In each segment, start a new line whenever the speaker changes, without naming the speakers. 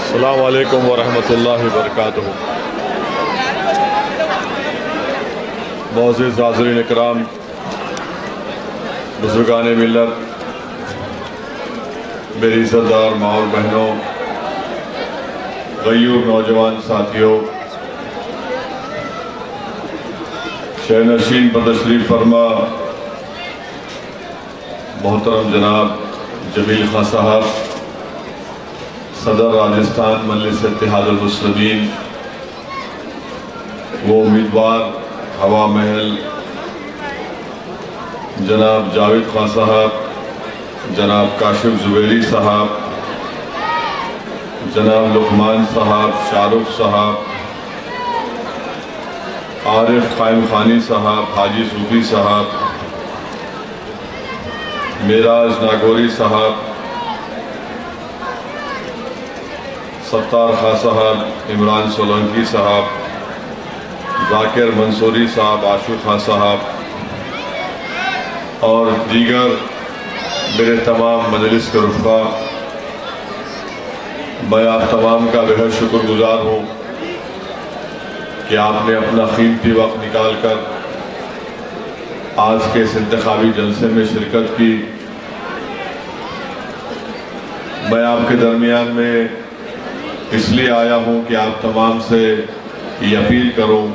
अस्सलामु अलैकुम वरहमतुल्लाहि वबरकातुहू। मुअज़्ज़िज़ हाज़रीन इकराम, बुज़ुर्गान मिल्लत, मेरी इज़्ज़तदार माँ और बहनों, गयूर नौजवान साथियों, शहनशीन पर तशरीफ़ फरमा मोहतरम जनाब जमील खां साहब, सदर राजस्थान मजलिस इत्तेहादुल मुस्लिमीन, वो उम्मीदवार हवा महल जनाब जावेद खां साहब, जनाब काशिफ जुबैरी साहब, जनाब लुकमान साहब, शाहरुख साहब, आरिफ कायम खानी साहब, हाजी सूफी साहब, मेराज नागौरी साहब, सत्तार खां साहब, इमरान सोलंकी साहब, जाकिर मंसूरी साहब, आशू खां साहब और दीगर मेरे तमाम मजलिस के रुफ़ा, मैं आप तमाम का बेहद शुक्रगुजार हूँ कि आपने अपना कीमती वक्त निकाल कर आज के इस इंतखाबी जलसे में शिरकत की। मैं आपके दरमियान में इसलिए आया हूँ कि आप तमाम से ये अपील करूँ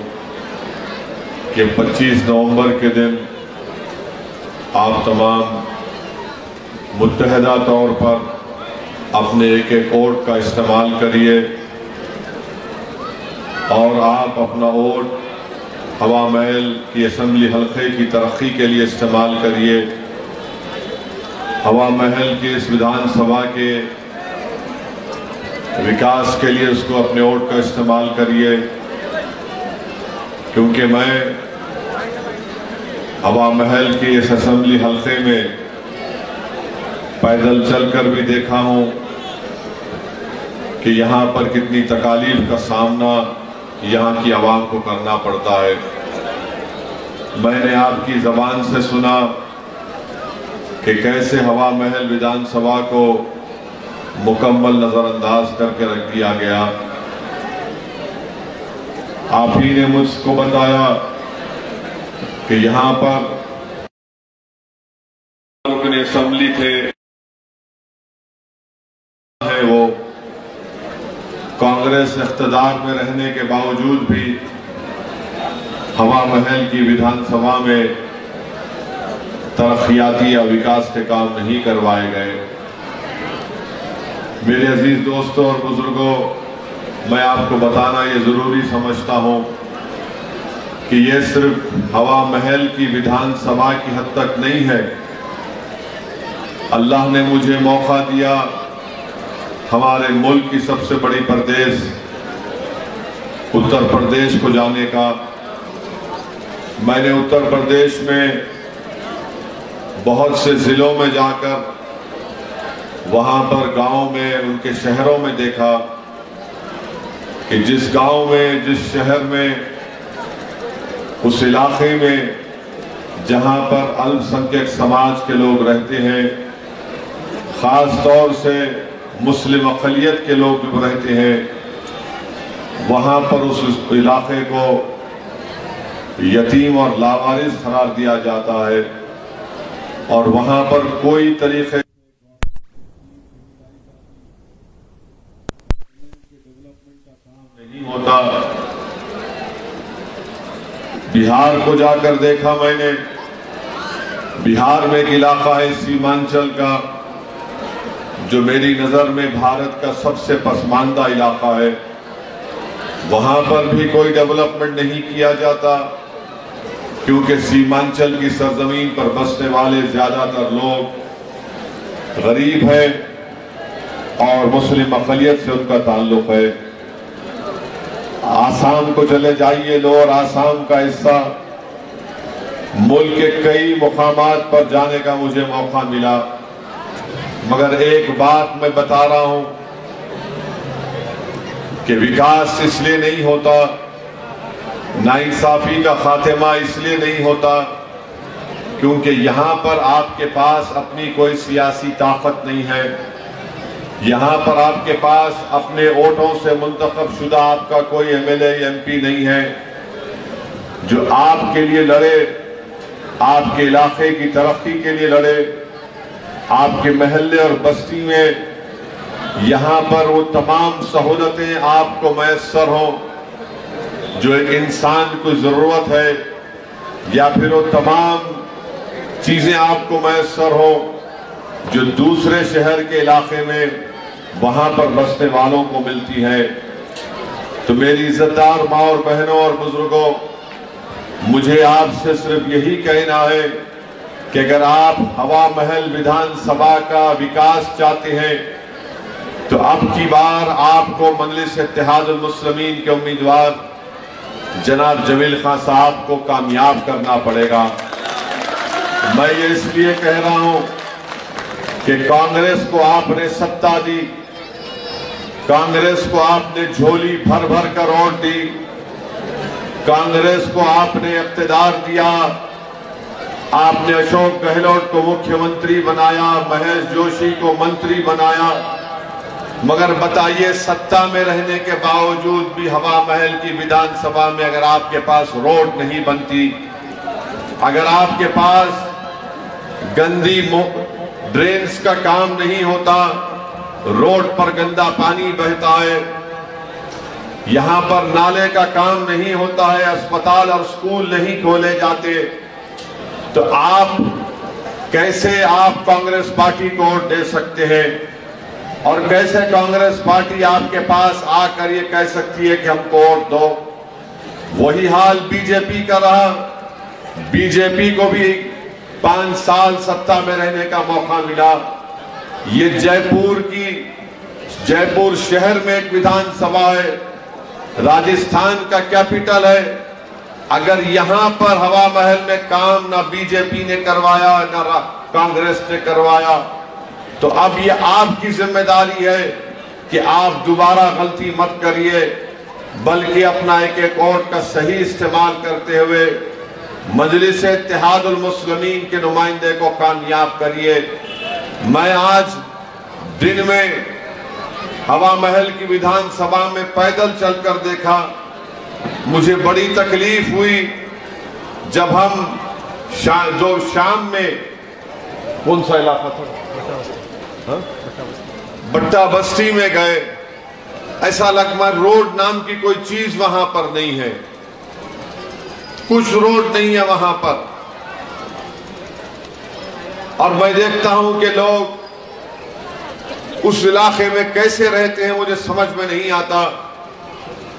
कि 25 नवंबर के दिन आप तमाम मुत्तहदा तौर पर अपने एक एक वोट का इस्तेमाल करिए और आप अपना वोट हवा महल की असम्बली हल्के की तरक्की के लिए इस्तेमाल करिए। हवा महल की इस विधानसभा के विकास के लिए उसको अपने वोट का इस्तेमाल करिए, क्योंकि मैं हवा महल की इस असम्बली हल्के में पैदल चलकर भी देखा हूँ कि यहाँ पर कितनी तकालीफ का सामना यहाँ की आवाम को करना पड़ता है। मैंने आपकी ज़बान से सुना कि कैसे हवा महल विधानसभा को मुकम्मल नज़रअंदाज करके रख दिया गया। आप ही ने मुझको बताया कि यहाँ पर रुकन असम्बली थे, वो कांग्रेस इख्तिदार में रहने के बावजूद भी हवा महल की विधानसभा में तरक्याती या विकास के काम नहीं करवाए गए। मेरे अजीज दोस्तों और बुजुर्गों, मैं आपको बताना ये ज़रूरी समझता हूँ कि ये सिर्फ हवा महल की विधानसभा की हद तक नहीं है। अल्लाह ने मुझे मौका दिया हमारे मुल्क की सबसे बड़ी प्रदेश उत्तर प्रदेश को जाने का। मैंने उत्तर प्रदेश में बहुत से ज़िलों में जाकर वहाँ पर गांव में, उनके शहरों में देखा कि जिस गांव में, जिस शहर में, उस इलाके में जहाँ पर अल्पसंख्यक समाज के लोग रहते हैं, ख़ास तौर से मुस्लिम अक़लियत के लोग जो रहते हैं, वहाँ पर उस इलाके को यतीम और लावारिस करार दिया जाता है और वहाँ पर कोई तरीके नहीं होता। बिहार को जाकर देखा मैंने, बिहार में एक इलाका है सीमांचल का, जो मेरी नज़र में भारत का सबसे पसमानदा इलाका है। वहाँ पर भी कोई डेवलपमेंट नहीं किया जाता, क्योंकि सीमांचल की सरजमीन पर बसने वाले ज़्यादातर लोग गरीब हैं और मुस्लिम अक़लियत से उनका ताल्लुक़ है। आसाम को चले जाइए, लोअर आसाम का हिस्सा, मुल्क के कई मुकामात पर जाने का मुझे मौका मिला, मगर एक बात मैं बता रहा हूं कि विकास इसलिए नहीं होता, नाइंसाफी का खात्मा इसलिए नहीं होता क्योंकि यहाँ पर आपके पास अपनी कोई सियासी ताकत नहीं है। यहाँ पर आपके पास अपने वोटों से मुंतखब शुदा आपका कोई एमएलए या एमपी नहीं है जो आपके लिए लड़े, आपके इलाके की तरक्की के लिए लड़े, आपके महल्ले और बस्ती में यहाँ पर वो तमाम सहूलतें आपको मैसर हों जो एक इंसान को ज़रूरत है, या फिर वो तमाम चीज़ें आपको मैसर हो जो दूसरे शहर के इलाके में वहाँ पर बसने वालों को मिलती है। तो मेरी इज्जतदार माँ और बहनों और बुजुर्गों, मुझे आपसे सिर्फ यही कहना है कि अगर आप हवा महल विधानसभा का विकास चाहते हैं तो अब की बार आपको मजलिस इत्तेहादुल मुस्लिमीन के उम्मीदवार जनाब जमील खान साहब को कामयाब करना पड़ेगा। मैं ये इसलिए कह रहा हूं कि कांग्रेस को आपने सत्ता दी, कांग्रेस को आपने झोली भर भर कर वोट दी, कांग्रेस को आपने इख्तिदार दिया, आपने अशोक गहलोत को मुख्यमंत्री बनाया, महेश जोशी को मंत्री बनाया, मगर बताइए सत्ता में रहने के बावजूद भी हवा महल की विधानसभा में अगर आपके पास रोड नहीं बनती, अगर आपके पास गंदी ड्रेन्स का काम नहीं होता, रोड पर गंदा पानी बहता है, यहां पर नाले का काम नहीं होता है, अस्पताल और स्कूल नहीं खोले जाते, तो आप कैसे कांग्रेस पार्टी को वोट दे सकते हैं? और कैसे कांग्रेस पार्टी आपके पास आकर ये कह सकती है कि हमको वोट दो? वही हाल बीजेपी का रहा। बीजेपी को भी 5 साल सत्ता में रहने का मौका मिला। ये जयपुर शहर में एक विधानसभा है, राजस्थान का कैपिटल है। अगर यहां पर हवा महल में काम ना बीजेपी ने करवाया ना कांग्रेस ने करवाया, तो अब ये आपकी जिम्मेदारी है कि आप दोबारा गलती मत करिए, बल्कि अपना एक एक वोट का सही इस्तेमाल करते हुए मजलिस इत्तेहादुल मुस्लिमीन के नुमाइंदे को कामयाब करिए। मैं आज दिन में हवा महल की विधानसभा में पैदल चलकर देखा, मुझे बड़ी तकलीफ हुई जब हम शाम में कौन सा इलाका था, बट्टा बस्ती में गए, ऐसा लगता रोड नाम की कोई चीज वहां पर नहीं है, कुछ रोड नहीं है वहां पर। और मैं देखता हूं कि लोग उस इलाके में कैसे रहते हैं, मुझे समझ में नहीं आता।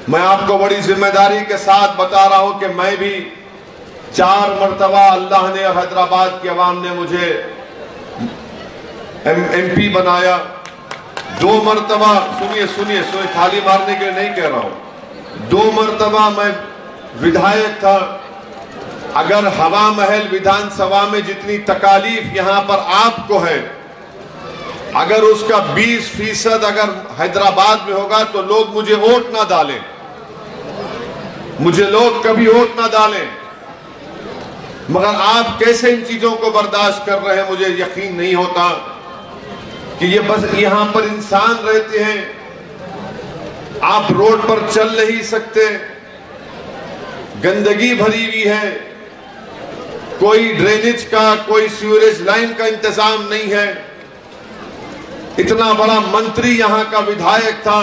मैं आपको बड़ी जिम्मेदारी के साथ बता रहा हूं कि मैं भी 4 मरतबा अल्लाह ने और हैदराबाद की आवाम ने मुझे एमपी बनाया। 2 मरतबा, सुनिए, थाली मारने के लिए नहीं कह रहा हूं, 2 मरतबा मैं विधायक था। अगर हवा महल विधानसभा में जितनी तकालीफ यहां पर आपको है, अगर उसका 20% अगर हैदराबाद में होगा तो लोग मुझे वोट ना डालें, मुझे लोग कभी वोट ना डालें। मगर आप कैसे इन चीजों को बर्दाश्त कर रहे हैं, मुझे यकीन नहीं होता कि ये बस यहां पर इंसान रहते हैं, आप रोड पर चल नहीं सकते, गंदगी भरी हुई है, कोई ड्रेनेज का, कोई सीवरेज लाइन का इंतजाम नहीं है। इतना बड़ा मंत्री यहां का विधायक था,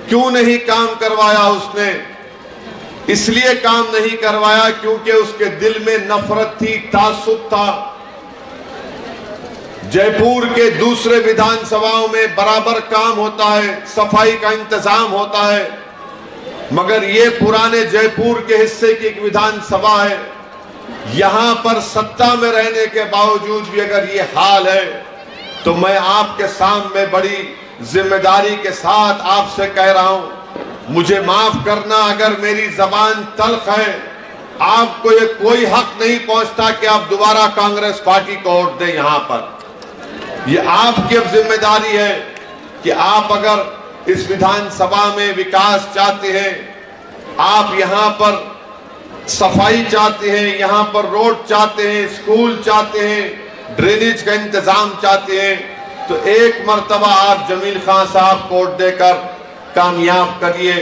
क्यों नहीं काम करवाया उसने? इसलिए काम नहीं करवाया क्योंकि उसके दिल में नफरत थी, तासुब था। जयपुर के दूसरे विधानसभाओं में बराबर काम होता है, सफाई का इंतजाम होता है, मगर ये पुराने जयपुर के हिस्से की एक विधानसभा है। यहां पर सत्ता में रहने के बावजूद भी अगर ये हाल है, तो मैं आपके सामने बड़ी जिम्मेदारी के साथ आपसे कह रहा हूं, मुझे माफ करना अगर मेरी जबान तल्ख है। आपको ये कोई हक नहीं पहुंचता कि आप दोबारा कांग्रेस पार्टी को वोट दें। यहां पर ये आपकी अब जिम्मेदारी है कि आप अगर इस विधानसभा में विकास चाहते हैं, आप यहां पर सफाई चाहते हैं, यहां पर रोड चाहते हैं, स्कूल चाहते हैं, ड्रेनेज का इंतजाम चाहते हैं, तो एक मर्तबा आप जमील खान साहब को वोट देकर कामयाब करिए।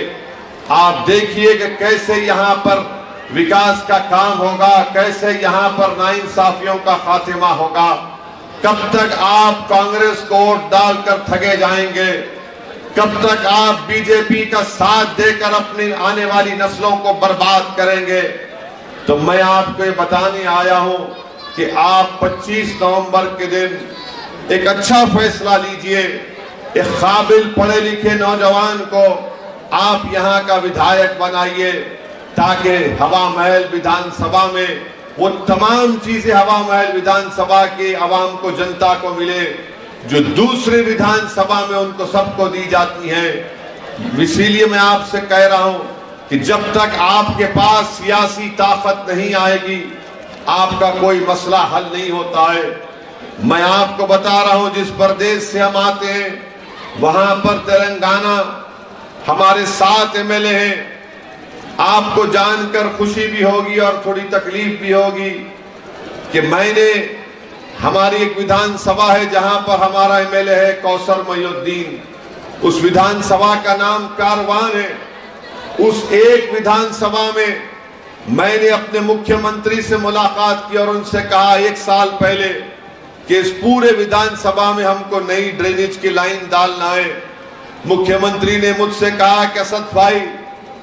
आप देखिए कि कैसे यहाँ पर विकास का काम होगा, कैसे यहाँ पर नाइंसाफियों का खात्मा होगा। कब तक आप कांग्रेस को वोट डालकर ठगे जाएंगे? कब तक आप बीजेपी का साथ देकर अपनी आने वाली नस्लों को बर्बाद करेंगे? तो मैं आपको ये बताने आया हूं कि आप 25 नवंबर के दिन एक अच्छा फैसला लीजिए। एक काबिल पढ़े लिखे नौजवान को आप यहां का विधायक बनाइए, ताकि हवा महल विधानसभा में वो तमाम चीजें हवा महल विधानसभा के आवाम को, जनता को मिले जो दूसरे विधानसभा में उनको सबको दी जाती हैं। इसीलिए मैं आपसे कह रहा हूं कि जब तक आपके पास सियासी ताकत नहीं आएगी, आपका कोई मसला हल नहीं होता है। मैं आपको बता रहा हूं, जिस प्रदेश से हम आते हैं वहां पर तेलंगाना हमारे 7 एमएलए हैं। आपको जानकर खुशी भी होगी और थोड़ी तकलीफ भी होगी कि मैंने, हमारी एक विधानसभा है जहां पर हमारा एमएलए है कौसर मोइनुद्दीन, उस विधानसभा का नाम कारवान है। उस एक विधानसभा में मैंने अपने मुख्यमंत्री से मुलाकात की और उनसे कहा 1 साल पहले कि इस पूरे विधानसभा में हमको नई ड्रेनेज की लाइन डालना है। मुख्यमंत्री ने मुझसे कहा कि असद भाई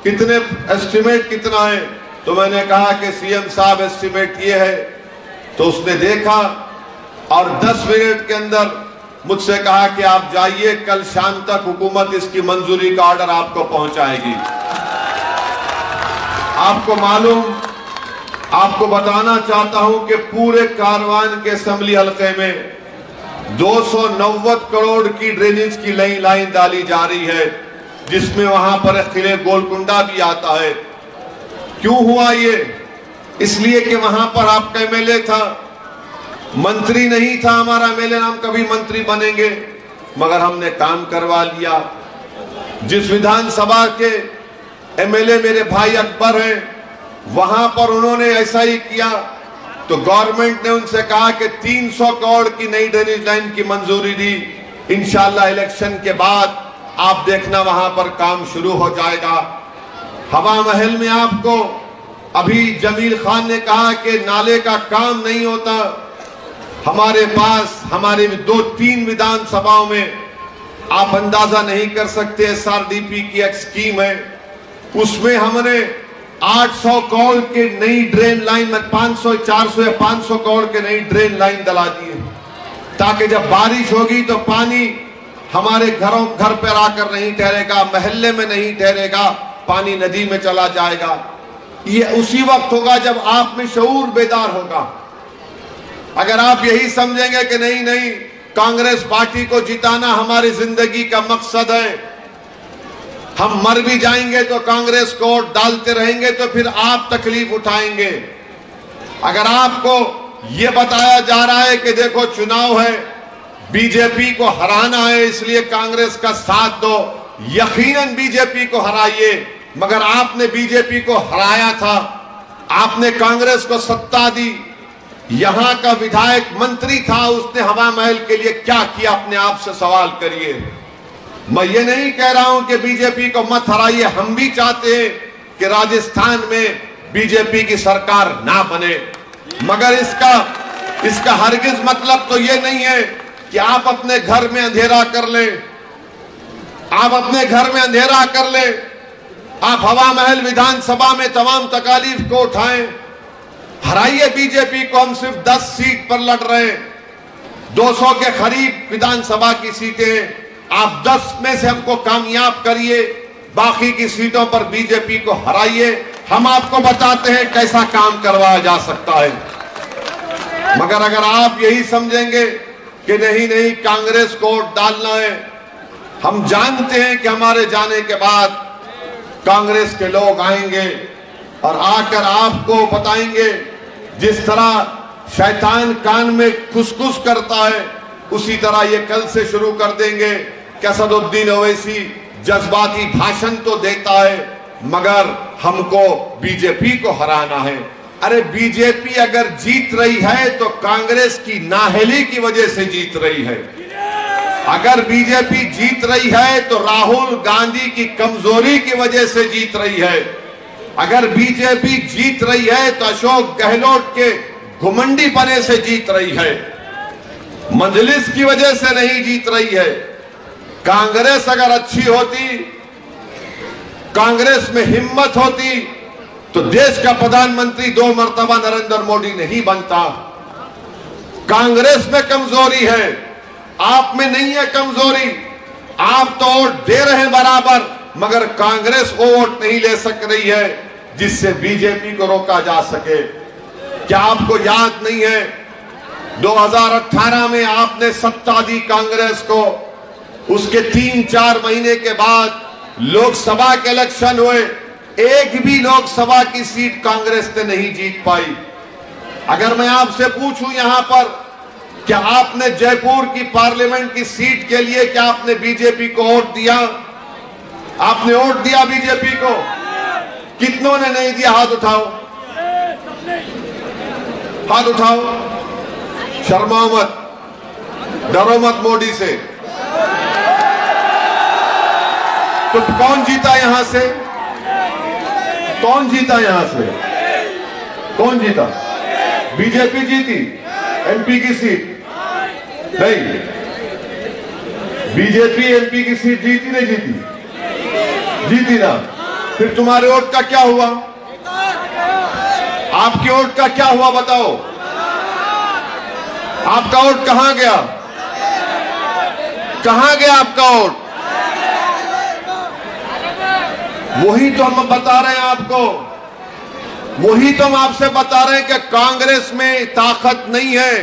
कितने एस्टिमेट कितना है? तो मैंने कहा कि सीएम साहब एस्टिमेट ये है। तो उसने देखा और 10 मिनट के अंदर मुझसे कहा कि आप जाइए, कल शाम तक हुकूमत इसकी मंजूरी का ऑर्डर आपको पहुंचाएगी। आपको मालूम, आपको बताना चाहता हूं कि पूरे कारवान के असेंबली हलके में 290 करोड़ की ड्रेनेज की नई लाइन डाली जा रही है, जिसमें वहां पर किले गोलकुंडा भी आता है। क्यों हुआ ये? इसलिए कि वहां पर आपका एमएलए था, मंत्री नहीं था। हमारा एमएलए, हम कभी मंत्री बनेंगे, मगर हमने काम करवा लिया। जिस विधानसभा के एमएलए मेरे भाई अकबर हैं, वहां पर उन्होंने ऐसा ही किया। तो गवर्नमेंट ने उनसे कहा कि 300 करोड़ की नई ड्रेनेज लाइन की मंजूरी दी। इंशाल्लाह इलेक्शन के बाद आप देखना वहां पर काम शुरू हो जाएगा। हवा महल में आपको अभी जमील खान ने कहा कि नाले का काम नहीं होता। हमारे पास, हमारे 2-3 विधानसभाओं में आप अंदाजा नहीं कर सकते, एसआरडीपी की एक स्कीम है, उसमें हमने 800 करोड़ की नई ड्रेन लाइन में 500, 400 या 500 करोड़ के नई ड्रेन लाइन डला दी है, ताकि जब बारिश होगी तो पानी हमारे घर पर आकर नहीं ठहरेगा, महल्ले में नहीं ठहरेगा, पानी नदी में चला जाएगा। ये उसी वक्त होगा जब आप में शऊर बेदार होगा। अगर आप यही समझेंगे कि नहीं नहीं, कांग्रेस पार्टी को जिताना हमारी जिंदगी का मकसद है, हम मर भी जाएंगे तो कांग्रेस को वोट डालते रहेंगे, तो फिर आप तकलीफ उठाएंगे। अगर आपको यह बताया जा रहा है कि देखो चुनाव है, बीजेपी को हराना है, इसलिए कांग्रेस का साथ दो, यकीनन बीजेपी को हराइए। मगर आपने बीजेपी को हराया था, आपने कांग्रेस को सत्ता दी, यहां का विधायक मंत्री था, उसने हवा महल के लिए क्या किया? अपने आप से सवाल करिए। मैं ये नहीं कह रहा हूं कि बीजेपी को मत हराइए, हम भी चाहते हैं कि राजस्थान में बीजेपी की सरकार ना बने, मगर इसका हरगिज मतलब तो ये नहीं है कि आप अपने घर में अंधेरा कर लें, आप अपने घर में अंधेरा कर लें, आप हवा महल विधानसभा में तमाम तकालीफ को उठाएं। हराइए बीजेपी को, हम सिर्फ 10 सीट पर लड़ रहे हैं, 200 के करीब विधानसभा की सीटें, आप 10 में से हमको कामयाब करिए, बाकी की सीटों पर बीजेपी को हराइए, हम आपको बताते हैं कैसा काम करवाया जा सकता है। मगर अगर आप यही समझेंगे कि नहीं नहीं कांग्रेस को वोट डालना है, हम जानते हैं कि हमारे जाने के बाद कांग्रेस के लोग आएंगे और आकर आपको बताएंगे, जिस तरह शैतान कान में खुसखुस करता है, उसी तरह ये कल से शुरू कर देंगे कि असदुद्दीन ओवैसी जज्बाती भाषण तो देता है, मगर हमको बीजेपी को हराना है। अरे बीजेपी अगर जीत रही है तो कांग्रेस की नाअहली की वजह से जीत रही है। अगर बीजेपी जीत रही है तो राहुल गांधी की कमजोरी की वजह से जीत रही है। अगर बीजेपी जीत रही है तो अशोक गहलोत के घुमंडी पने से जीत रही है, मजलिस की वजह से नहीं जीत रही है। कांग्रेस अगर अच्छी होती, कांग्रेस में हिम्मत होती, तो देश का प्रधानमंत्री 2 मर्तबा नरेंद्र मोदी नहीं बनता। कांग्रेस में कमजोरी है, आप में नहीं है कमजोरी। आप तो वोट दे रहे हैं बराबर, मगर कांग्रेस वो वोट नहीं ले सक रही है जिससे बीजेपी को रोका जा सके। क्या आपको याद नहीं है 2018 में आपने सत्ता दी कांग्रेस को, उसके 3-4 महीने के बाद लोकसभा के इलेक्शन हुए, एक भी लोकसभा की सीट कांग्रेस ने नहीं जीत पाई। अगर मैं आपसे पूछूं यहां पर, क्या आपने जयपुर की पार्लियामेंट की सीट के लिए क्या आपने बीजेपी को वोट दिया? आपने वोट दिया बीजेपी को? कितनों ने नहीं दिया? हाथ उठाओ, हाथ उठाओ। शर्माओ मत, डरो मत मोदी से। तो कौन जीता यहां से? कौन जीता यहां से? कौन जीता? बीजेपी जीती एमपी की सीट? नहीं, बीजेपी एमपी की सीट जीती नहीं जीती? जीती ना। फिर तुम्हारे वोट का क्या हुआ? आपके वोट का क्या हुआ बताओ? आपका वोट कहां गया? कहां गया आपका वोट? वही तो हम बता रहे हैं आपको, वही तो हम आपसे बता रहे हैं कि कांग्रेस में ताकत नहीं है।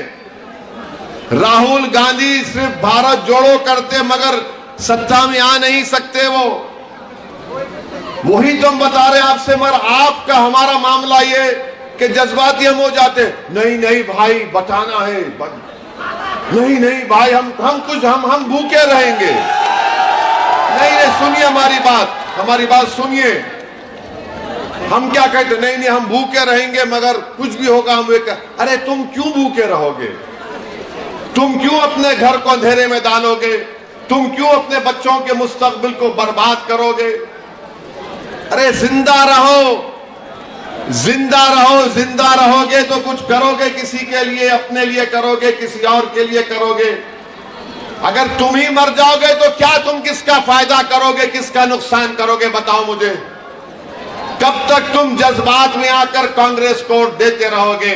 राहुल गांधी सिर्फ भारत जोड़ो करते मगर सत्ता में आ नहीं सकते वो। वही तो हम बता रहे हैं आपसे, मगर आपका हमारा मामला ये कि जज्बाती हम हो जाते, नहीं नहीं भाई बताना है, नहीं नहीं भाई हम भूखे रहेंगे। नहीं नहीं, सुनिए हमारी बात सुनिए। हम क्या कहते? नहीं नहीं हम भूखे रहेंगे मगर कुछ भी होगा हम अरे तुम क्यों भूखे रहोगे? तुम क्यों अपने घर को अंधेरे में डालोगे? तुम क्यों अपने बच्चों के मुस्तकबिल को बर्बाद करोगे? अरे जिंदा रहो, जिंदा रहो। जिंदा रहोगे तो कुछ करोगे, किसी के लिए, अपने लिए करोगे, किसी और के लिए करोगे। अगर तुम ही मर जाओगे तो क्या तुम किसका फायदा करोगे, किसका नुकसान करोगे? बताओ मुझे। कब तक तुम जज्बात में आकर कांग्रेस को वोट देते रहोगे?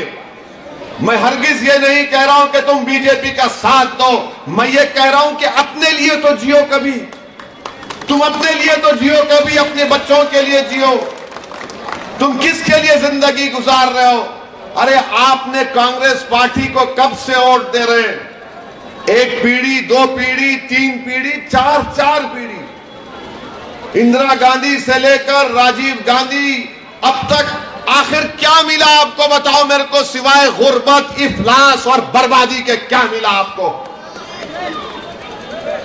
मैं हरगिज ये नहीं कह रहा हूं कि तुम बीजेपी का साथ दो, मैं ये कह रहा हूं कि अपने लिए तो जियो कभी। तुम अपने लिए तो जियो कभी, अपने बच्चों के लिए जियो। तुम किसके लिए जिंदगी गुजार रहे हो? अरे आपने कांग्रेस पार्टी को कब से वोट दे रहे हैं? 1 पीढ़ी, 2 पीढ़ी, 3 पीढ़ी, 4 पीढ़ी। इंदिरा गांधी से लेकर राजीव गांधी अब तक आखिर क्या मिला आपको? बताओ मेरे को, सिवाय गुर्बत, इफलास और बर्बादी के क्या मिला आपको?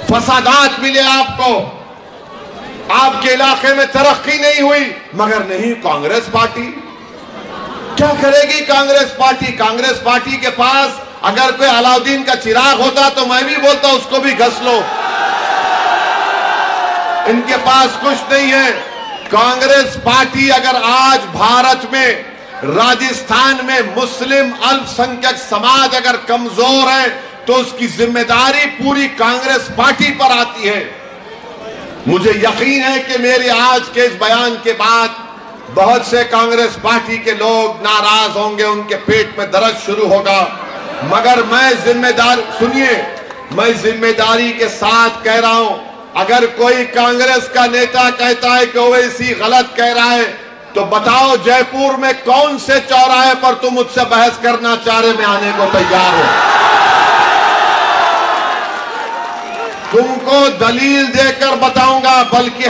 फसादात मिले आपको, आपके इलाके में तरक्की नहीं हुई। मगर नहीं, कांग्रेस पार्टी क्या करेगी? कांग्रेस पार्टी के पास अगर कोई अलाउद्दीन का चिराग होता तो मैं भी बोलता उसको भी घस लो। इनके पास कुछ नहीं है। कांग्रेस पार्टी अगर आज भारत में, राजस्थान में मुस्लिम अल्पसंख्यक समाज अगर कमजोर है तो उसकी जिम्मेदारी पूरी कांग्रेस पार्टी पर आती है। मुझे यकीन है कि मेरे आज के इस बयान के बाद बहुत से कांग्रेस पार्टी के लोग नाराज होंगे, उनके पेट में दर्द शुरू होगा। मगर मैं जिम्मेदारी के साथ कह रहा हूं, अगर कोई कांग्रेस का नेता कहता है कि ओवैसी गलत कह रहा है तो बताओ जयपुर में कौन से चौराहे पर तुम मुझसे बहस करना चाह रहे, मैं आने को तैयार हूं। तुमको दलील देकर बताऊंगा। बल्कि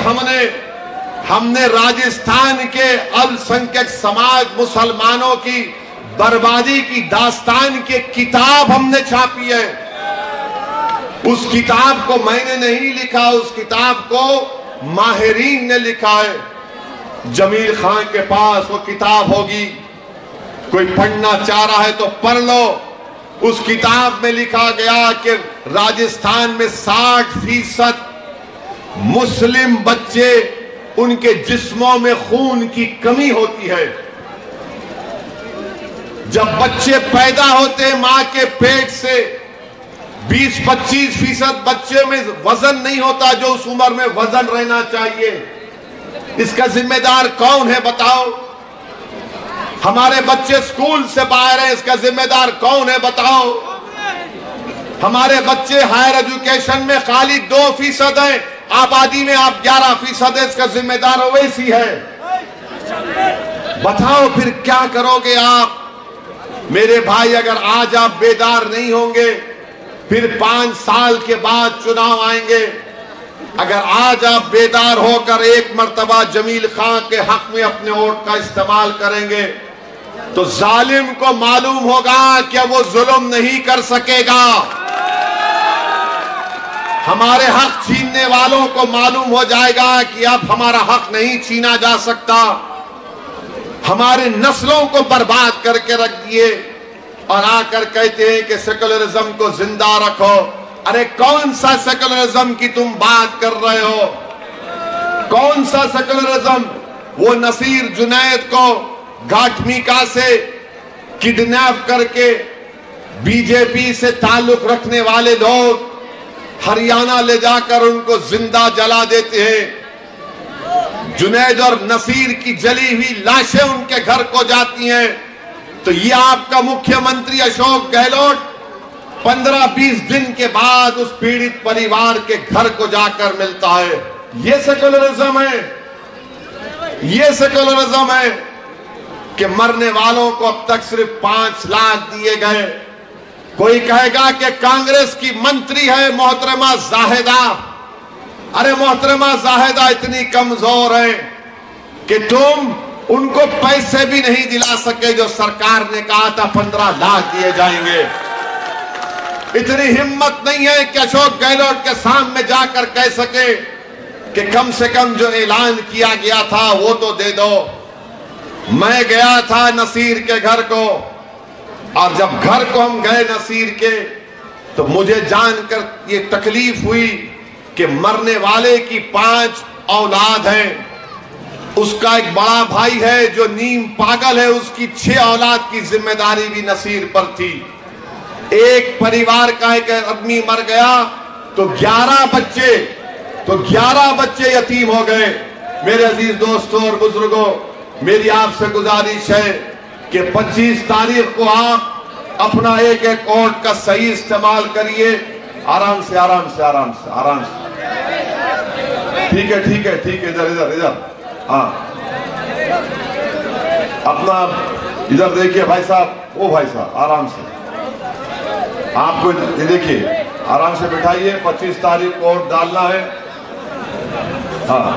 हमने राजस्थान के अल्पसंख्यक समाज मुसलमानों की बर्बादी की दास्तान की किताब हमने छापी है। उस किताब को मैंने नहीं लिखा, उस किताब को माहिरीन ने लिखा है। जमील खान के पास वो किताब होगी, कोई पढ़ना चाह रहा है तो पढ़ लो। उस किताब में लिखा गया कि राजस्थान में 60% मुस्लिम बच्चे, उनके जिस्मों में खून की कमी होती है। जब बच्चे पैदा होते हैं मां के पेट से 20-25% बच्चे में वजन नहीं होता जो उस उम्र में वजन रहना चाहिए। इसका जिम्मेदार कौन है बताओ? हमारे बच्चे स्कूल से बाहर हैं, इसका जिम्मेदार कौन है बताओ? हमारे बच्चे हायर एजुकेशन में खाली 2% हैं, आबादी में आप 11% है, इसका जिम्मेदार ओवैसी है। बताओ फिर क्या करोगे आप? मेरे भाई, अगर आज आप बेदार नहीं होंगे, फिर 5 साल के बाद चुनाव आएंगे। अगर आज आप बेदार होकर एक मर्तबा जमील खां के हक में अपने वोट का इस्तेमाल करेंगे, तो जालिम को मालूम होगा कि वो जुल्म नहीं कर सकेगा। हमारे हक छीनने वालों को मालूम हो जाएगा कि अब हमारा हक नहीं छीना जा सकता। हमारे नस्लों को बर्बाद करके रख दिए और आकर कहते हैं कि सेकुलरिज्म को जिंदा रखो। अरे कौन सा सेकुलरिज्म की तुम बात कर रहे हो? कौन सा सेकुलरिज्म? वो नसीर जुनैद को घाटमीका से किडनैप करके बीजेपी से ताल्लुक रखने वाले लोग हरियाणा ले जाकर उनको जिंदा जला देते हैं। जुनैद और नसीर की जली हुई लाशें उनके घर को जाती हैं। तो ये आपका मुख्यमंत्री अशोक गहलोत 15-20 दिन के बाद उस पीड़ित परिवार के घर को जाकर मिलता है। ये सेकुलरिज्म है? ये सेकुलरिज्म है कि मरने वालों को अब तक सिर्फ 5 लाख दिए गए। कोई कहेगा कि कांग्रेस की मंत्री है मोहतरमा जाहिदा। अरे मोहतरमा जाहिदा इतनी कमजोर है कि तुम उनको पैसे भी नहीं दिला सके जो सरकार ने कहा था 15 लाख दिए जाएंगे। इतनी हिम्मत नहीं है कि अशोक गहलोत के सामने जाकर कह सके कि कम से कम जो ऐलान किया गया था वो तो दे दो। मैं गया था नसीर के घर को, और जब घर को हम गए नसीर के, तो मुझे जानकर ये तकलीफ हुई कि मरने वाले की 5 औलाद हैं। उसका एक बड़ा भाई है जो नीम पागल है, उसकी 6 औलाद की जिम्मेदारी भी नसीर पर थी। एक परिवार का एक आदमी मर गया तो 11 बच्चे यतीम हो गए। मेरे अजीज दोस्तों और बुजुर्गों, मेरी आपसे गुजारिश है कि 25 तारीख को आप अपना एक वोट का सही इस्तेमाल करिए। आराम से आराम से आराम से आराम से। ठीक है ठीक है ठीक है, इधर इधर इधर। हाँ, अपना इधर देखिए भाई साहब। ओ भाई साहब आराम से, आपको देखिए आराम से बिठाइए। 25 तारीख को वोट डालना है। हाँ,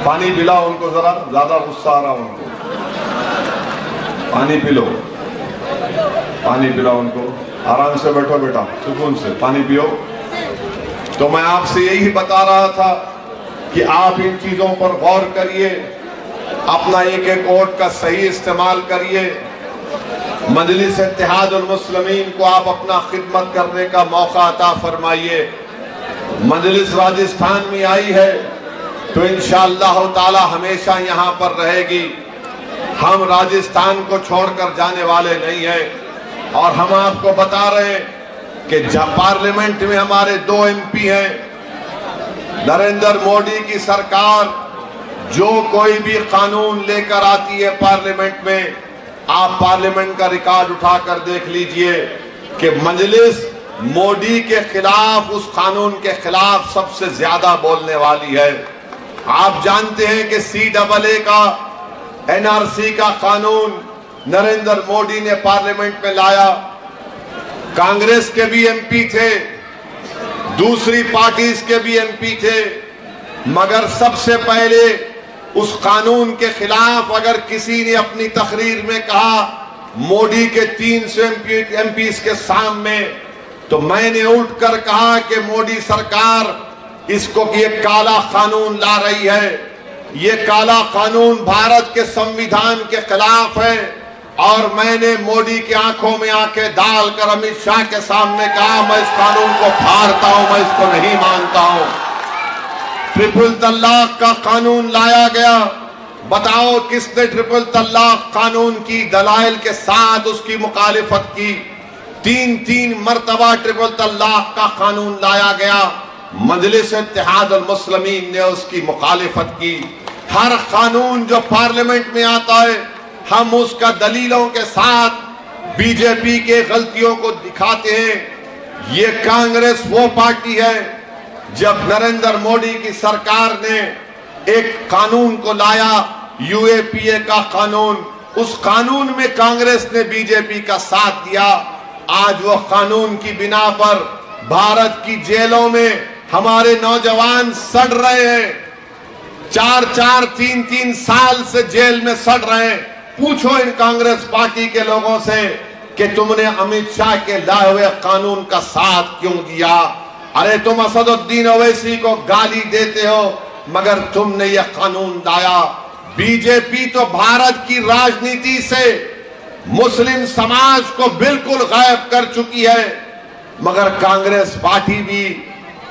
पानी पिलाओ उनको, जरा ज्यादा गुस्सा आ रहा उनको। पानी पिलो, पानी पिलाओ उनको। आराम से बैठो बेटा, सुकून से पानी पियो। तो मैं आपसे यही बता रहा था कि आप इन चीजों पर गौर करिए, अपना एक वोट का सही इस्तेमाल करिए। मजलिस इत्तेहादुल मुस्लिमीन को आप अपना खिदमत करने का मौका अता फरमाइए। मजलिस राजस्थान में आई है तो इंशाअल्लाह ताला हमेशा यहाँ पर रहेगी। हम राजस्थान को छोड़कर जाने वाले नहीं हैं। और हम आपको बता रहे हैं कि जब पार्लियामेंट में हमारे 2 MP हैं। नरेंद्र मोदी की सरकार जो कोई भी कानून लेकर आती है पार्लियामेंट में, आप पार्लियामेंट का रिकॉर्ड उठाकर देख लीजिए कि मजलिस मोदी के खिलाफ, उस कानून के खिलाफ सबसे ज्यादा बोलने वाली है। आप जानते हैं कि CAA का NRC का कानून नरेंद्र मोदी ने पार्लियामेंट में लाया। कांग्रेस के भी MP थे, दूसरी पार्टीज के भी MP थे, मगर सबसे पहले उस कानून के खिलाफ अगर किसी ने अपनी तकरीर में कहा मोदी के 300 MPs के सामने, तो मैंने उठकर कहा कि मोदी सरकार इसको ये काला कानून ला रही है। ये काला कानून भारत के संविधान के खिलाफ है। और मैंने मोदी की आंखों में आंखें डालकर अमित शाह के सामने कहा, मैं इस कानून को फाड़ता हूं, मैं इसको नहीं मानता हूं। ट्रिपल तलाक का कानून लाया गया। बताओ किसने ट्रिपल तलाक कानून की दलाइल के साथ उसकी मुखालिफत की? 3 मर्तबा ट्रिपल तलाक का कानून लाया गया। मजलिस इत्तेहाद अल मुस्लिमीन ने उसकी मुखालिफत की। हर कानून जो पार्लियामेंट में आता है हम उसका दलीलों के साथ बीजेपी के गलतियों को दिखाते हैं। ये कांग्रेस वो पार्टी है, जब नरेंद्र मोदी की सरकार ने एक कानून को लाया, यूएपीए का कानून, उस कानून में कांग्रेस ने बीजेपी का साथ दिया। आज वो कानून की बिना पर भारत की जेलों में हमारे नौजवान सड़ रहे हैं। 4-4, 3-3 साल से जेल में सड़ रहे हैं। पूछो इन कांग्रेस पार्टी के लोगों से कि तुमने अमित शाह के लाए हुए कानून का साथ क्यों दिया? अरे तुम असदुद्दीन ओवैसी को गाली देते हो, मगर तुमने यह कानून लाया। बीजेपी तो भारत की राजनीति से मुस्लिम समाज को बिल्कुल गायब कर चुकी है, मगर कांग्रेस पार्टी भी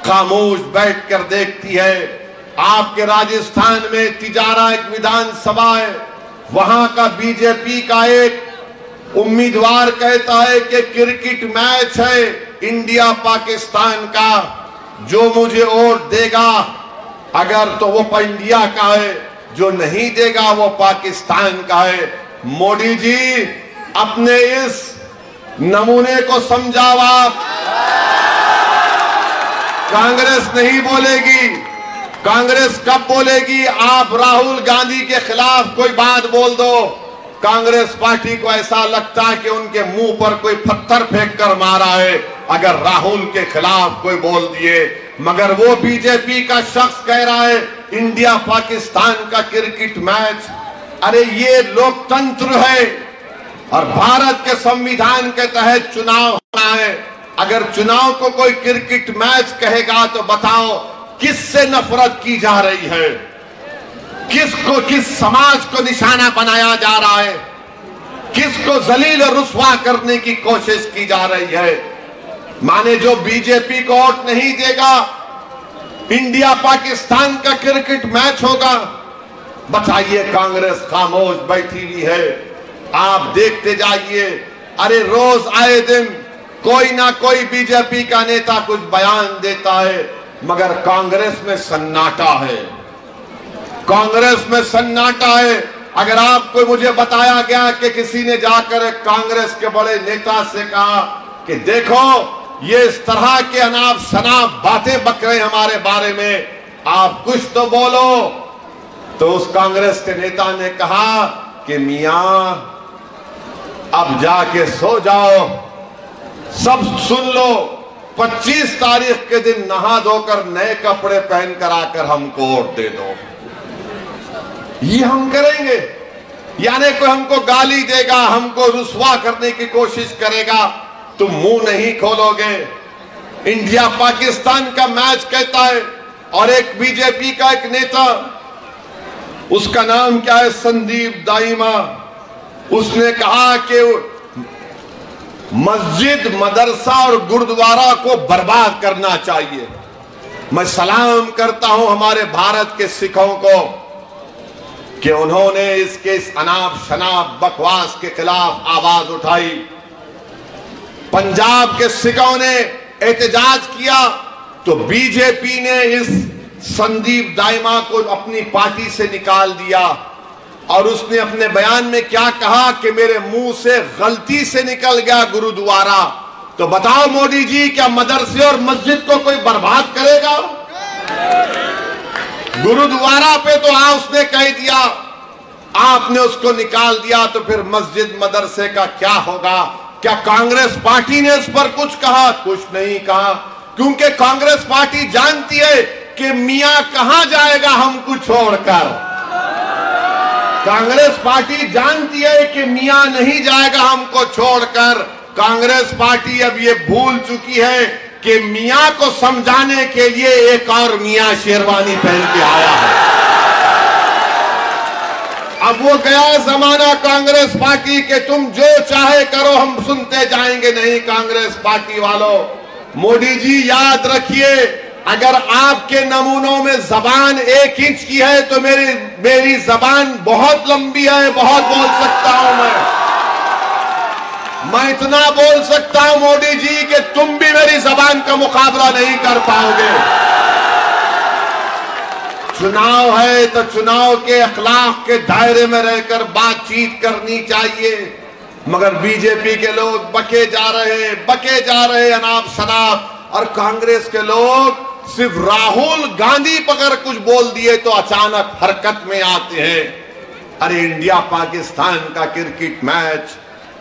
खामोश बैठकर देखती है। आपके राजस्थान में तिजारा एक विधानसभा है, वहां का बीजेपी का एक उम्मीदवार कहता है कि क्रिकेट मैच है इंडिया पाकिस्तान का, जो मुझे वोट देगा अगर तो वो इंडिया का है, जो नहीं देगा वो पाकिस्तान का है। मोदी जी अपने इस नमूने को समझाओ आप। कांग्रेस नहीं बोलेगी। कांग्रेस कब बोलेगी? आप राहुल गांधी के खिलाफ कोई बात बोल दो, कांग्रेस पार्टी को ऐसा लगता है कि उनके मुंह पर कोई पत्थर फेंक कर मारा है अगर राहुल के खिलाफ कोई बोल दिए। मगर वो बीजेपी का शख्स कह रहा है इंडिया पाकिस्तान का क्रिकेट मैच। अरे ये लोकतंत्र है और भारत के संविधान के तहत चुनाव होना है। अगर चुनाव को कोई क्रिकेट मैच कहेगा तो बताओ किससे नफरत की जा रही है? किसको, किस समाज को निशाना बनाया जा रहा है? किसको जलील और रुस्वा करने की कोशिश की जा रही है? माने जो बीजेपी को वोट नहीं देगा, इंडिया पाकिस्तान का क्रिकेट मैच होगा। बताइए, कांग्रेस खामोश बैठी हुई है। आप देखते जाइए, अरे रोज आए दिन कोई ना कोई बीजेपी का नेता कुछ बयान देता है, मगर कांग्रेस में सन्नाटा है। कांग्रेस में सन्नाटा है। अगर आपको मुझे बताया गया कि किसी ने जाकर कांग्रेस के बड़े नेता से कहा कि देखो ये इस तरह के अनाप शनाप बातें बक रहे हमारे बारे में, आप कुछ तो बोलो, तो उस कांग्रेस के नेता ने कहा कि मियां अब जाके सो जाओ, सब सुन लो, 25 तारीख के दिन नहा धोकर नए कपड़े पहनकर आकर हमको वोट दे दो। ये हम करेंगे? यानी कोई हमको गाली देगा, हमको रुस्वा करने की कोशिश करेगा, तुम मुंह नहीं खोलोगे। इंडिया पाकिस्तान का मैच कहता है, और एक बीजेपी का एक नेता, उसका नाम क्या है, संदीप दाइमा, उसने कहा कि मस्जिद, मदरसा और गुरुद्वारा को बर्बाद करना चाहिए। मैं सलाम करता हूं हमारे भारत के सिखों को कि उन्होंने इस अनाप शनाप बकवास के खिलाफ आवाज उठाई। पंजाब के सिखों ने एहतजाज किया तो बीजेपी ने इस संदीप दाइमा को अपनी पार्टी से निकाल दिया, और उसने अपने बयान में क्या कहा कि मेरे मुंह से गलती से निकल गया गुरुद्वारा। तो बताओ मोदी जी, क्या मदरसे और मस्जिद को कोई बर्बाद करेगा? गुरुद्वारा पे तो उसने कह दिया, आपने उसको निकाल दिया, तो फिर मस्जिद मदरसे का क्या होगा? क्या कांग्रेस पार्टी ने इस पर कुछ कहा? कुछ नहीं कहा, क्योंकि कांग्रेस पार्टी जानती है कि मियां कहां जाएगा हमको छोड़कर। कांग्रेस पार्टी जानती है कि मियां नहीं जाएगा हमको छोड़कर। कांग्रेस पार्टी अब ये भूल चुकी है कि मियां को समझाने के लिए एक और मियां शेरवानी पहन के आया है। अब वो गया जमाना कांग्रेस पार्टी के तुम जो चाहे करो हम सुनते जाएंगे। नहीं कांग्रेस पार्टी वालों, मोदी जी याद रखिए, अगर आपके नमूनों में जबान 1 इंच की है तो मेरी जबान बहुत लंबी है, बहुत बोल सकता हूं मैं इतना बोल सकता हूं मोदी जी कि तुम भी मेरी जबान का मुकाबला नहीं कर पाओगे। चुनाव है तो चुनाव के अखलाक के दायरे में रहकर बातचीत करनी चाहिए, मगर बीजेपी के लोग बके जा रहे अनाप शनाप, और कांग्रेस के लोग सिर्फ राहुल गांधी पकड़ कुछ बोल दिए तो अचानक हरकत में आते हैं। अरे इंडिया पाकिस्तान का क्रिकेट मैच,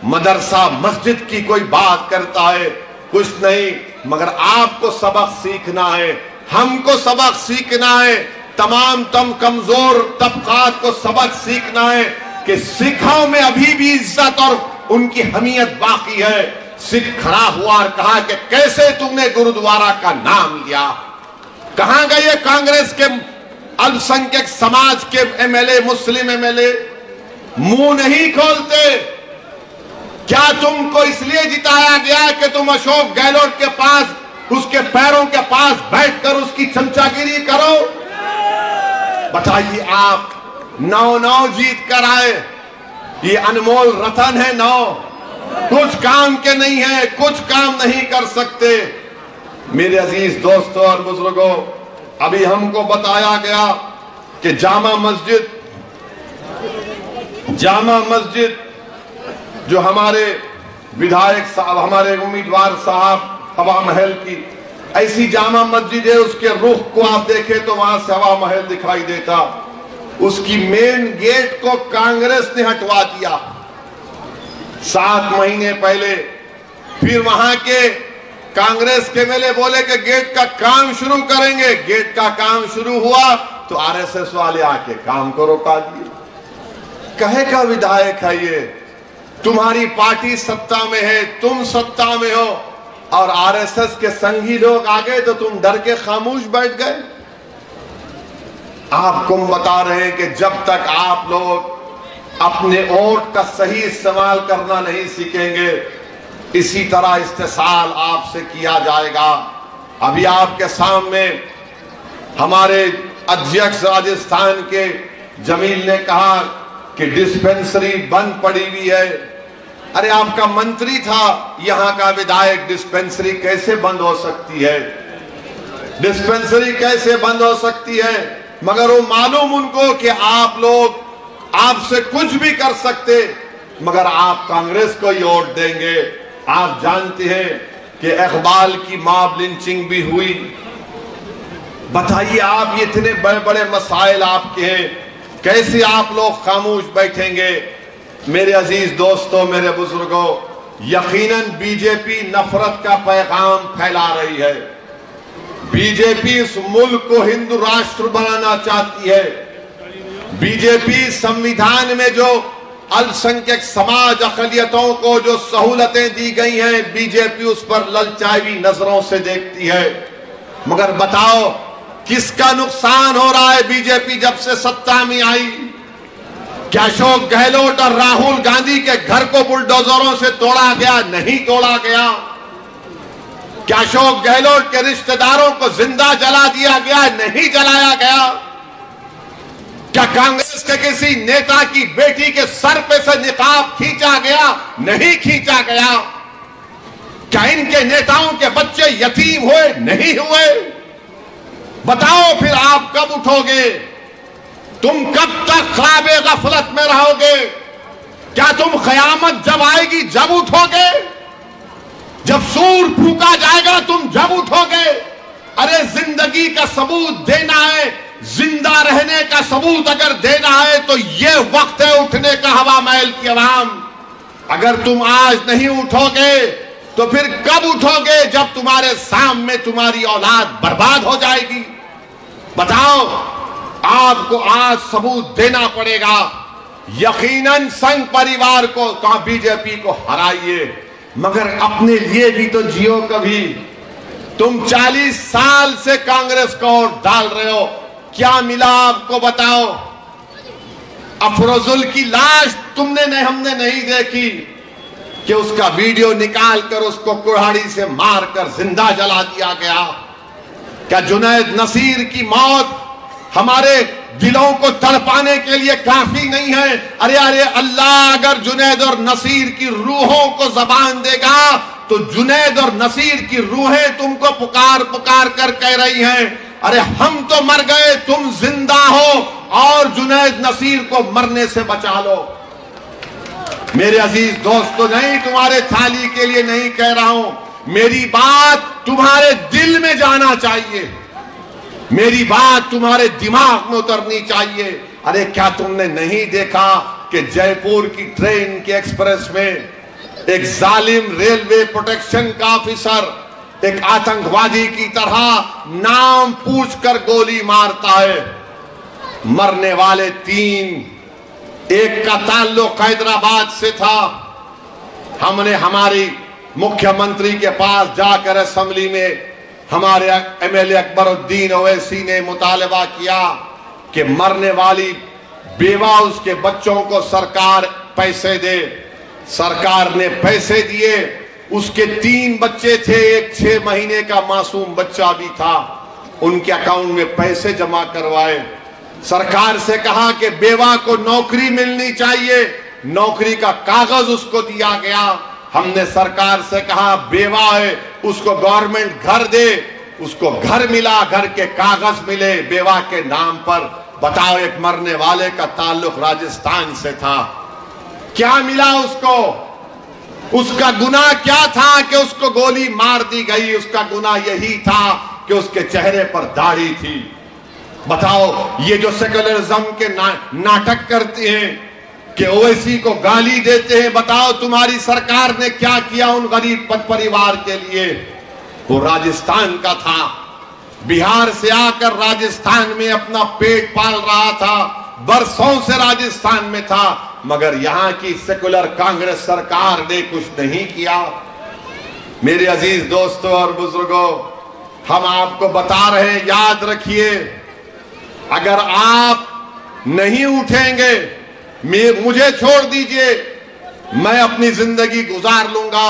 मदरसा मस्जिद की कोई बात करता है, कुछ नहीं, मगर आपको सबक सीखना है, हमको सबक सीखना है, तमाम कमजोर तबकात को सबक सीखना है कि सिखों में अभी भी इज्जत और उनकी हमीयत बाकी है। सिख खड़ा हुआ और कहा कि कैसे तुमने गुरुद्वारा का नाम लिया। कहां गए कांग्रेस के अल्पसंख्यक समाज के एमएलए, मुस्लिम एमएलए? मुंह नहीं खोलते। क्या तुमको इसलिए जिताया गया कि तुम अशोक गहलोत के पास, उसके पैरों के पास बैठकर उसकी चमचागिरी करो? बताइए आप, 9 जीत कर आए, ये अनमोल रतन है 9, कुछ काम के नहीं है, कुछ काम नहीं कर सकते। मेरे अजीज दोस्तों और बुजुर्गों, अभी हमको बताया गया कि जामा मस्जिद जो हमारे विधायक साहब, हमारे उम्मीदवार साहब हवा महल की ऐसी जामा मस्जिद है, उसके रुख को आप देखें तो वहां से हवा महल दिखाई देता। उसकी मेन गेट को कांग्रेस ने हटवा दिया 7 महीने पहले। फिर वहां के कांग्रेस के एमएलए बोले कि गेट का काम शुरू करेंगे। गेट का काम शुरू हुआ तो आरएसएस वाले आके काम को रोका दिए। कहे का विधायक है ये? तुम्हारी पार्टी सत्ता में है, तुम सत्ता में हो, और आरएसएस के संगी लोग आ गए तो तुम डर के खामोश बैठ गए। आपको बता रहे हैं कि जब तक आप लोग अपने वोट का सही इस्तेमाल करना नहीं सीखेंगे, इसी तरह इस्तेसाल आपसे किया जाएगा। अभी आपके सामने हमारे अध्यक्ष राजस्थान के जमील ने कहा कि डिस्पेंसरी बंद पड़ी हुई है। अरे आपका मंत्री था, यहां का विधायक, डिस्पेंसरी कैसे बंद हो सकती है? डिस्पेंसरी कैसे बंद हो सकती है? मगर वो मालूम उनको कि आप लोग आपसे कुछ भी कर सकते, मगर आप कांग्रेस को ही वोट देंगे। आप जानते हैं कि इकबाल की मॉब लिंचिंग भी हुई। बताइए आप, ये इतने बड़े बड़े मसाइल आपके हैं, कैसे आप लोग खामोश बैठेंगे? मेरे अजीज दोस्तों, मेरे बुजुर्गों, यकीनन बीजेपी नफरत का पैगाम फैला रही है। बीजेपी इस मुल्क को हिंदू राष्ट्र बनाना चाहती है। बीजेपी संविधान में जो अल्पसंख्यक समाज अकलियतों को जो सहूलतें दी गई हैं, बीजेपी उस पर ललचाई नजरों से देखती है। मगर बताओ किसका नुकसान हो रहा है बीजेपी जब से सत्ता में आई? क्या अशोक गहलोत और राहुल गांधी के घर को बुलडोजरों से तोड़ा गया? नहीं तोड़ा गया। क्या अशोक गहलोत के रिश्तेदारों को जिंदा जला दिया गया? नहीं जलाया गया। क्या कांग्रेस के किसी नेता की बेटी के सर पे से निकाब खींचा गया? नहीं खींचा गया। क्या इनके नेताओं के बच्चे यतीम हुए? नहीं हुए। बताओ फिर आप कब उठोगे? तुम कब तक ख्वाबे गफलत में रहोगे? क्या तुम कयामत जब आएगी जब उठोगे? जब सूर फूका जाएगा तुम जब उठोगे? अरे जिंदगी का सबूत देना है, जिंदा रहने का सबूत अगर देना है तो ये वक्त है उठने का हवा महल की आवाम। अगर तुम आज नहीं उठोगे तो फिर कब उठोगे? जब तुम्हारे सामने तुम्हारी औलाद बर्बाद हो जाएगी। बताओ, आपको आज सबूत देना पड़ेगा। यकीनन संघ परिवार को, बीजेपी को हराइए, मगर अपने लिए भी तो जियो कभी। तुम 40 साल से कांग्रेस को वोट डाल रहे हो, क्या मिला आपको? बताओ।
अफरोजुल की लाश हमने नहीं देखी कि उसका वीडियो निकाल कर उसको कुल्हाड़ी से मारकर जिंदा जला दिया गया। क्या जुनैद नसीर की मौत हमारे दिलों को तड़पाने के लिए काफी नहीं है? अरे अरे अल्लाह अगर जुनैद और नसीर की रूहों को जबान देगा तो जुनैद और नसीर की रूहें तुमको पुकार पुकार कर कह रही हैं, अरे हम तो मर गए, तुम जिंदा हो और जुनैद नसीर को मरने से बचा लो। मेरे अजीज दोस्तों, नहीं तुम्हारे थाली के लिए नहीं कह रहा हूं, मेरी बात तुम्हारे दिल में जाना चाहिए, मेरी बात तुम्हारे दिमाग में उतरनी चाहिए। अरे क्या तुमने नहीं देखा कि जयपुर की ट्रेन के एक्सप्रेस में एक जालिम रेलवे प्रोटेक्शन का ऑफिसर एक आतंकवादी की तरह नाम पूछकर गोली मारता है। मरने वाले 3, एक का ताल्लुक हैदराबाद से था। हमने हमारी मुख्यमंत्री के पास जाकर असेंबली में हमारे एमएलए अकबरुद्दीन ओवैसी ने मुतालबा किया कि मरने वाली बेवा उसके बच्चों को सरकार पैसे दे। सरकार ने पैसे दिए, उसके 3 बच्चे थे, एक 6 महीने का मासूम बच्चा भी था, उनके अकाउंट में पैसे जमा करवाए। सरकार से कहा कि बेवा को नौकरी मिलनी चाहिए, नौकरी का कागज उसको दिया गया। हमने सरकार से कहा बेवा है उसको गवर्नमेंट घर दे, उसको घर मिला, घर के कागज मिले बेवा के नाम पर। बताओ, एक मरने वाले का ताल्लुक राजस्थान से था, क्या मिला उसको? उसका गुनाह क्या था कि उसको गोली मार दी गई? उसका गुनाह यही था कि उसके चेहरे पर दाढ़ी थी। बताओ, ये जो सेकुलरिज्म के नाटक करते हैं कि ओवैसी को गाली देते हैं, बताओ तुम्हारी सरकार ने क्या किया उन गरीब परिवार के लिए? वो राजस्थान का था, बिहार से आकर राजस्थान में अपना पेट पाल रहा था, बरसों से राजस्थान में था, मगर यहां की सेकुलर कांग्रेस सरकार ने कुछ नहीं किया। मेरे अजीज दोस्तों और बुजुर्गों, हम आपको बता रहे हैं, याद रखिए, अगर आप नहीं उठेंगे, मुझे छोड़ दीजिए, मैं अपनी जिंदगी गुजार लूंगा।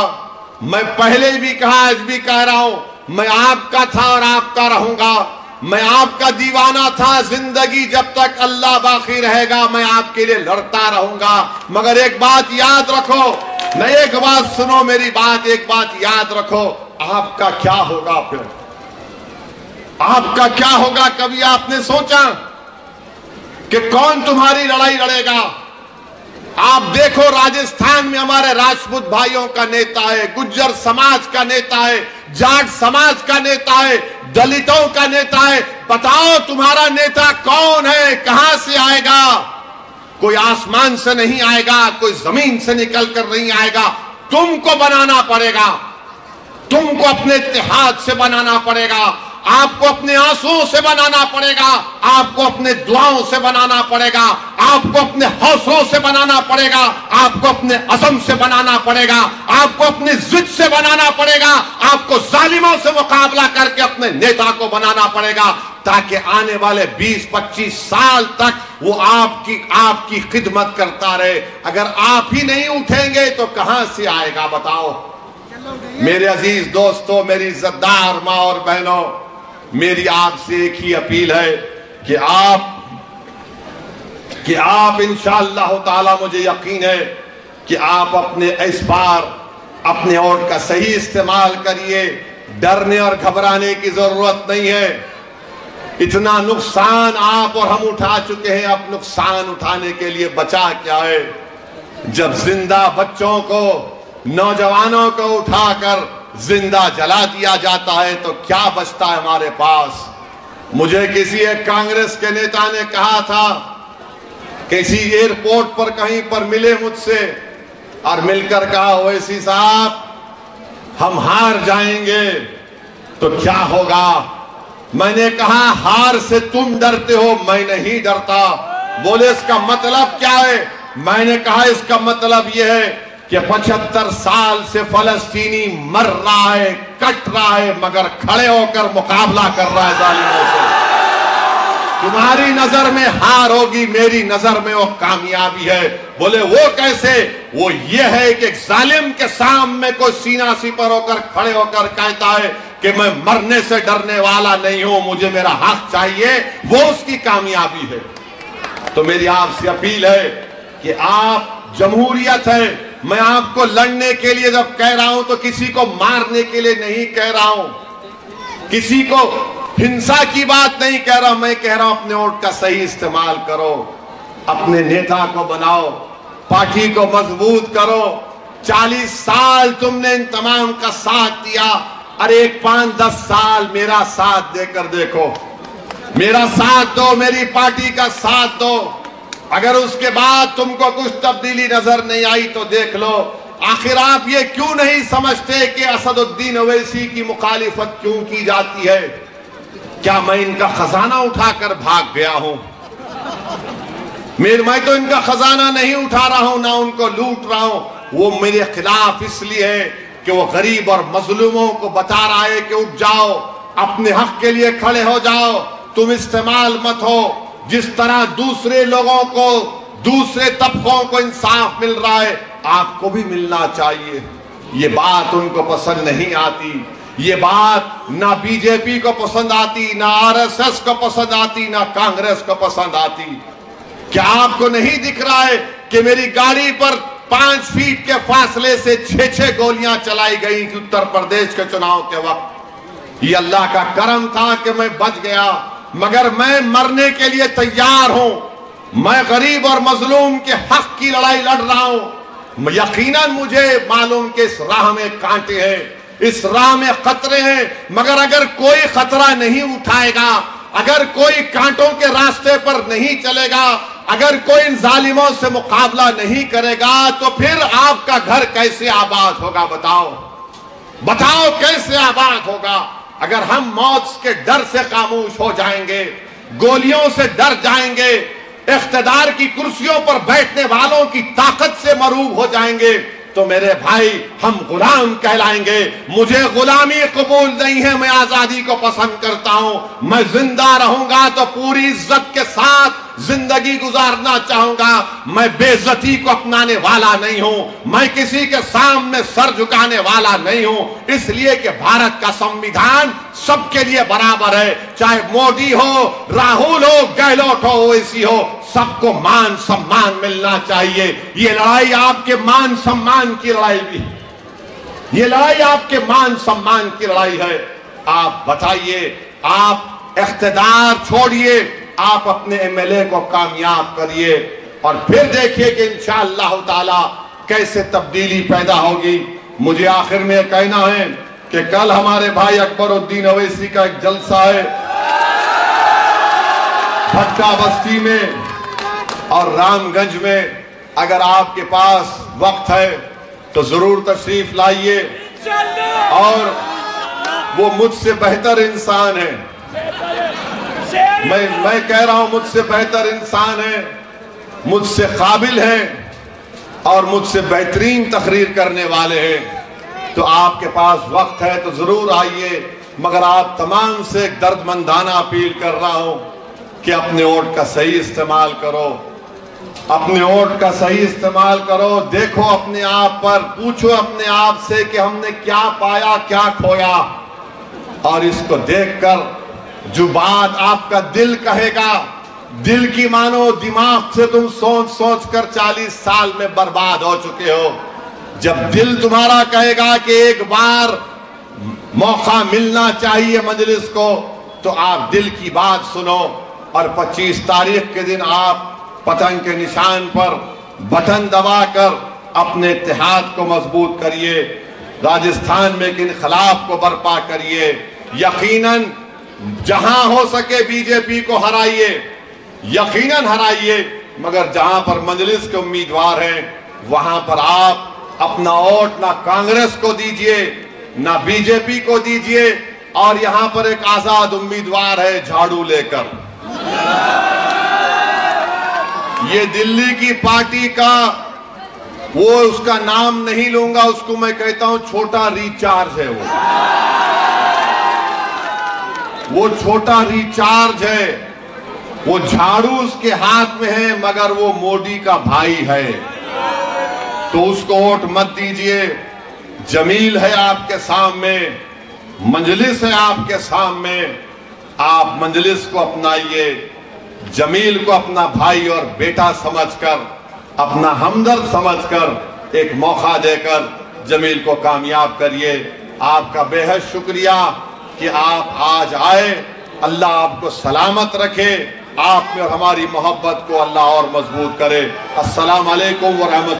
मैं पहले भी कहा, आज भी कह रहा हूं, मैं आपका था और आपका रहूंगा। मैं आपका दीवाना था, जिंदगी जब तक अल्लाह बाकी रहेगा मैं आपके लिए लड़ता रहूंगा। मगर एक बात याद रखो, नहीं, एक बात सुनो मेरी बात, एक बात याद रखो, आपका क्या होगा फिर? आपका क्या होगा? कभी आपने सोचा कि कौन तुम्हारी लड़ाई लड़ेगा? आप देखो, राजस्थान में हमारे राजपूत भाइयों का नेता है, गुज्जर समाज का नेता है, जाट समाज का नेता है, दलितों का नेता है। बताओ तुम्हारा नेता कौन है? कहां से आएगा? कोई आसमान से नहीं आएगा, कोई जमीन से निकल कर नहीं आएगा। तुमको बनाना पड़ेगा, तुमको अपने इत्तेहाद से बनाना पड़ेगा, आपको अपने आंसुओं से बनाना पड़ेगा, आपको अपने दुआओं से बनाना पड़ेगा, आपको अपने हौसलों से बनाना पड़ेगा, आपको अपने अज़म से बनाना पड़ेगा, आपको अपनी जिद से बनाना पड़ेगा, आपको जालिमों से मुकाबला करके अपने नेता को बनाना पड़ेगा, ताकि आने वाले 20-25 साल तक वो आपकी खिदमत करता रहे। अगर आप ही नहीं उठेंगे तो कहां से आएगा? बताओ। मेरे अजीज दोस्तों, मेरी इज्जतदार माँ और बहनों, मेरी आपसे एक ही अपील है कि आप इंशाअल्लाह ताला, मुझे यकीन है कि आप अपने इस बार अपने वोट का सही इस्तेमाल करिए। डरने और घबराने की जरूरत नहीं है। इतना नुकसान आप और हम उठा चुके हैं, अब नुकसान उठाने के लिए बचा क्या है? जब जिंदा बच्चों को, नौजवानों को उठाकर जिंदा जला दिया जाता है तो क्या बचता है हमारे पास? मुझे किसी एक कांग्रेस के नेता ने कहा था, किसी एयरपोर्ट पर कहीं पर मिले मुझसे और मिलकर कहा, ओवैसी साहब हम हार जाएंगे तो क्या होगा? मैंने कहा, हार से तुम डरते हो, मैं नहीं डरता। बोले इसका मतलब क्या है? मैंने कहा इसका मतलब यह है कि 75 साल से फलस्तीनी मर रहा है, कट रहा है, मगर खड़े होकर मुकाबला कर रहा है जालिमों से। तुम्हारी नजर में हार होगी, मेरी नजर में वो कामयाबी है। बोले वो कैसे? वो ये है कि जालिम के सामने कोई सीना सिपर होकर खड़े होकर कहता है कि मैं मरने से डरने वाला नहीं हूं, मुझे मेरा हक चाहिए, वो उसकी कामयाबी है। तो मेरी आपसे अपील है कि आप, जमहूरियत है, मैं आपको लड़ने के लिए जब कह रहा हूं तो किसी को मारने के लिए नहीं कह रहा हूं, किसी को हिंसा की बात नहीं कह रहा। मैं कह रहा हूं अपने वोट का सही इस्तेमाल करो, अपने नेता को बनाओ, पार्टी को मजबूत करो। 40 साल तुमने इन तमाम का साथ दिया, अरे एक 5-10 साल मेरा साथ देकर देखो, मेरा साथ दो, मेरी पार्टी का साथ दो। अगर उसके बाद तुमको कुछ तब्दीली नजर नहीं आई तो देख लो। आखिर आप ये क्यों नहीं समझते कि असदुद्दीन ओवैसी की मुखालिफत क्यों की जाती है? क्या मैं इनका खजाना उठाकर भाग गया हूं? मैं तो इनका खजाना नहीं उठा रहा हूं, ना उनको लूट रहा हूं। वो मेरे खिलाफ इसलिए है कि वो गरीब और मजलूमों को बता रहा है कि उठ जाओ, अपने हक के लिए खड़े हो जाओ, तुम इस्तेमाल मत हो। जिस तरह दूसरे लोगों को, दूसरे तबकों को इंसाफ मिल रहा है, आपको भी मिलना चाहिए। ये बात उनको पसंद नहीं आती, ये बात ना बीजेपी को पसंद आती, ना आरएसएस को पसंद आती, ना कांग्रेस को पसंद आती। क्या आपको नहीं दिख रहा है कि मेरी गाड़ी पर 5 फीट के फासले से 6-6 गोलियां चलाई गई थी उत्तर प्रदेश के चुनाव के वक्त? ये अल्लाह का करम था कि मैं बच गया, मगर मैं मरने के लिए तैयार हूं। मैं गरीब और मजलूम के हक की लड़ाई लड़ रहा हूं। यकीनन मुझे मालूम कि इस राह में कांटे हैं, इस राह में खतरे हैं, मगर अगर कोई खतरा नहीं उठाएगा, अगर कोई कांटों के रास्ते पर नहीं चलेगा, अगर कोई इन जालिमों से मुकाबला नहीं करेगा, तो फिर आपका घर कैसे आबाद होगा? बताओ बताओ कैसे आबाद होगा? अगर हम मौत के डर से खामोश हो जाएंगे, गोलियों से डर जाएंगे, इख्तिदार की कुर्सियों पर बैठने वालों की ताकत से मरूब हो जाएंगे, तो मेरे भाई हम गुलाम कहलाएंगे। मुझे गुलामी कबूल नहीं है, मैं आजादी को पसंद करता हूं। मैं जिंदा रहूंगा तो पूरी इज्जत के साथ जिंदगी गुजारना चाहूंगा। मैं बेइज्जती को अपनाने वाला नहीं हूं, मैं किसी के सामने सर झुकाने वाला नहीं हूं। इसलिए कि भारत का संविधान सबके लिए बराबर है, चाहे मोदी हो, राहुल हो, गहलोत हो, ओवैसी हो, सबको मान सम्मान मिलना चाहिए। ये लड़ाई आपके मान सम्मान की लड़ाई भी है, ये लड़ाई आपके मान सम्मान की लड़ाई है। आप बताइए, आप इख्तिदार छोड़िए, आप अपने एमएलए को कामयाब करिए और फिर देखिए कि इंशाअल्लाह ताला कैसे तब्दीली पैदा होगी। मुझे आखिर में कहना है कि कल हमारे भाई अकबरुद्दीन ओवैसी का एक जलसा है भट्टा बस्ती में और रामगंज में। अगर आपके पास वक्त है तो जरूर तशरीफ लाइए। और वो मुझसे बेहतर इंसान है, मैं कह रहा हूं मुझसे बेहतर इंसान है, मुझसे काबिल हैं और मुझसे बेहतरीन तकरीर करने वाले हैं। तो आपके पास वक्त है तो जरूर आइए, मगर आप तमाम से एक दर्दमंदाना अपील कर रहा हूं कि अपने वोट का सही इस्तेमाल करो, अपने वोट का सही इस्तेमाल करो। देखो अपने आप पर, पूछो अपने आप से कि हमने क्या पाया, क्या खोया, और इसको देखकर जो बात आपका दिल कहेगा, दिल की मानो, दिमाग से तुम सोच सोच कर 40 साल में बर्बाद हो चुके हो। जब दिल तुम्हारा कहेगा कि एक बार मौका मिलना चाहिए मजलिस को, तो आप दिल की बात सुनो और 25 तारीख के दिन आप पतंग के निशान पर बटन दबाकर अपने इत्तेहाद को मजबूत करिए, राजस्थान में एक इनकलाब को बर्पा करिए। यकीनन जहां हो सके बीजेपी को हराइए, यकीनन हराइए, मगर जहां पर मजलिस के उम्मीदवार हैं वहां पर आप अपना वोट ना कांग्रेस को दीजिए ना बीजेपी को दीजिए। और यहां पर एक आजाद उम्मीदवार है झाड़ू लेकर, ये दिल्ली की पार्टी का, वो उसका नाम नहीं लूंगा, उसको मैं कहता हूं छोटा रिचार्ज है। वो छोटा रिचार्ज है। वो झाड़ू उसके हाथ में है मगर वो मोदी का भाई है, तो उसको वोट मत दीजिए। जमील है आपके सामने, मंजलिस है आपके सामने, आप मंजलिस को अपनाइए, जमील को अपना भाई और बेटा समझकर, अपना हमदर्द समझकर एक मौका देकर जमील को कामयाब करिए। आपका बेहद शुक्रिया कि आप आज आए। अल्लाह आपको सलामत रखे, आप में और हमारी मोहब्बत को अल्लाह और मजबूत करे। अस्सलाम वालेकुम व रहमत।